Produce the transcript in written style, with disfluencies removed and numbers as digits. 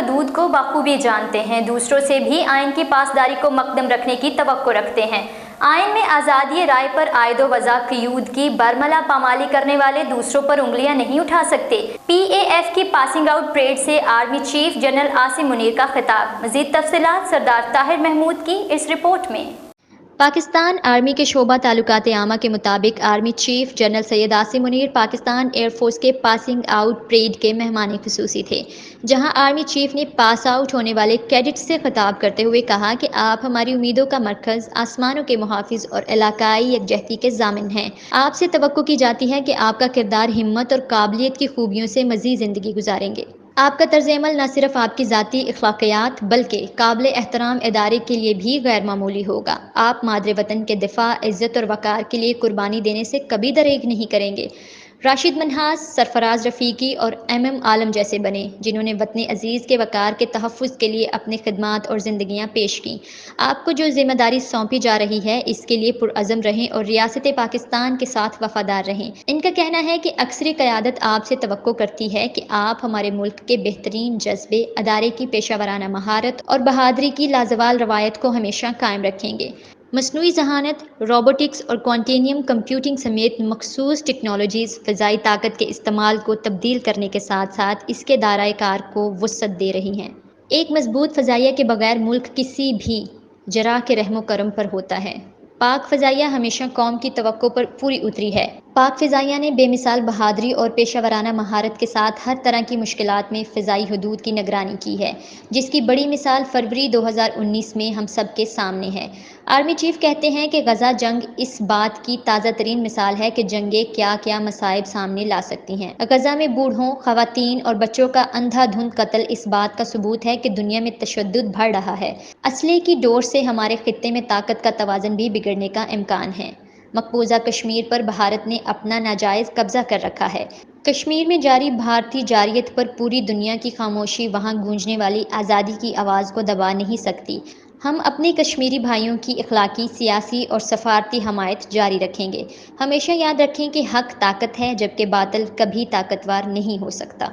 حدود کو بخوبی جانتے ہیں، دوسروں سے بھی آئین کی پاسداری کو مقدم رکھنے کی توقع رکھتے ہیں۔ آئین میں آزادی رائے پر عائد و وضع قیود کی برملا پامالی کرنے والے دوسروں پر انگلیاں نہیں اٹھا سکتے۔ پی اے ایف کی پاسنگ آؤٹ پریڈ سے army chief general Asim Munir کا خطاب۔ مزید تفصیلات سردار طاہر محمود کی اس رپورٹ میں۔ پاکستان آرمی کے شعبہ تعلقات عامہ کے مطابق army chief general Syed Asim Munir Pakistan air force کے پاسنگ آؤٹ پریڈ کے مہمان خصوصی تھے، جہاں آرمی چیف نے پاس آؤٹ ہونے والے کیڈٹس سے خطاب کرتے ہوئے کہا کہ آپ ہماری امیدوں کا مرکز، آسمانوں کے محافظ اور علاقائی یکجہتی کے ضامن ہیں۔ آپ سے توقع کی جاتی ہے کہ آپ کا کردار ہمت اور قابلیت کی خوبیوں سے مزید زندگی گزاریں گے۔ آپ کا طرز عمل نہ صرف آپ کی ذاتی اخلاقیات بلکہ قابل احترام ادارے کے لیے بھی غیر معمولی ہوگا۔ آپ مادر وطن کے دفاع، عزت اور وقار کے لیے قربانی دینے سے کبھی دریغ نہیں کریں گے۔ راشد منہاس، سرفراز رفیقی اور ایم عالم جیسے بنے، جنہوں نے وطن عزیز کے وقار کے تحفظ کے لیے اپنی خدمات اور زندگیاں پیش کیں۔ آپ کو جو ذمہ داری سونپی جا رہی ہے، اس کے لیے پرعزم رہیں اور ریاست پاکستان کے ساتھ وفادار رہیں۔ ان کا کہنا ہے کہ اکثر قیادت آپ سے توقع کرتی ہے کہ آپ ہمارے ملک کے بہترین جذبے، ادارے کی پیشہ ورانہ مہارت اور بہادری کی لازوال روایت کو ہمیشہ قائم رکھیں گے۔ مصنوعی ذہانت، روبوٹکس اور کوانٹم کمپیوٹنگ سمیت مخصوص ٹیکنالوجیز فضائی طاقت کے استعمال کو تبدیل کرنے کے ساتھ ساتھ اس کے دائرۂ کار کو وسعت دے رہی ہیں۔ ایک مضبوط فضائیہ کے بغیر ملک کسی بھی جرح کے رحم و کرم پر ہوتا ہے۔ پاک فضائیہ ہمیشہ قوم کی توقع پر پوری اتری ہے۔ پاک فضائیہ نے بے مثال بہادری اور پیشہ ورانہ مہارت کے ساتھ ہر طرح کی مشکلات میں فضائی حدود کی نگرانی کی ہے، جس کی بڑی مثال فروری 2019 میں ہم سب کے سامنے ہے۔ آرمی چیف کہتے ہیں کہ غزہ جنگ اس بات کی تازہ ترین مثال ہے کہ جنگیں کیا کیا مصائب سامنے لا سکتی ہیں۔ غزہ میں بوڑھوں، خواتین اور بچوں کا اندھا دھند قتل اس بات کا ثبوت ہے کہ دنیا میں تشدد بڑھ رہا ہے۔ اسلحے کی ڈور سے ہمارے خطے میں طاقت کا توازن بھی بگڑنے کا امکان ہے۔ مقبوضہ کشمیر پر بھارت نے اپنا ناجائز قبضہ کر رکھا ہے۔ کشمیر میں جاری بھارتی جارحیت پر پوری دنیا کی خاموشی وہاں گونجنے والی آزادی کی آواز کو دبا نہیں سکتی۔ ہم اپنے کشمیری بھائیوں کی اخلاقی، سیاسی اور سفارتی حمایت جاری رکھیں گے۔ ہمیشہ یاد رکھیں کہ حق طاقت ہے، جبکہ باطل کبھی طاقتور نہیں ہو سکتا۔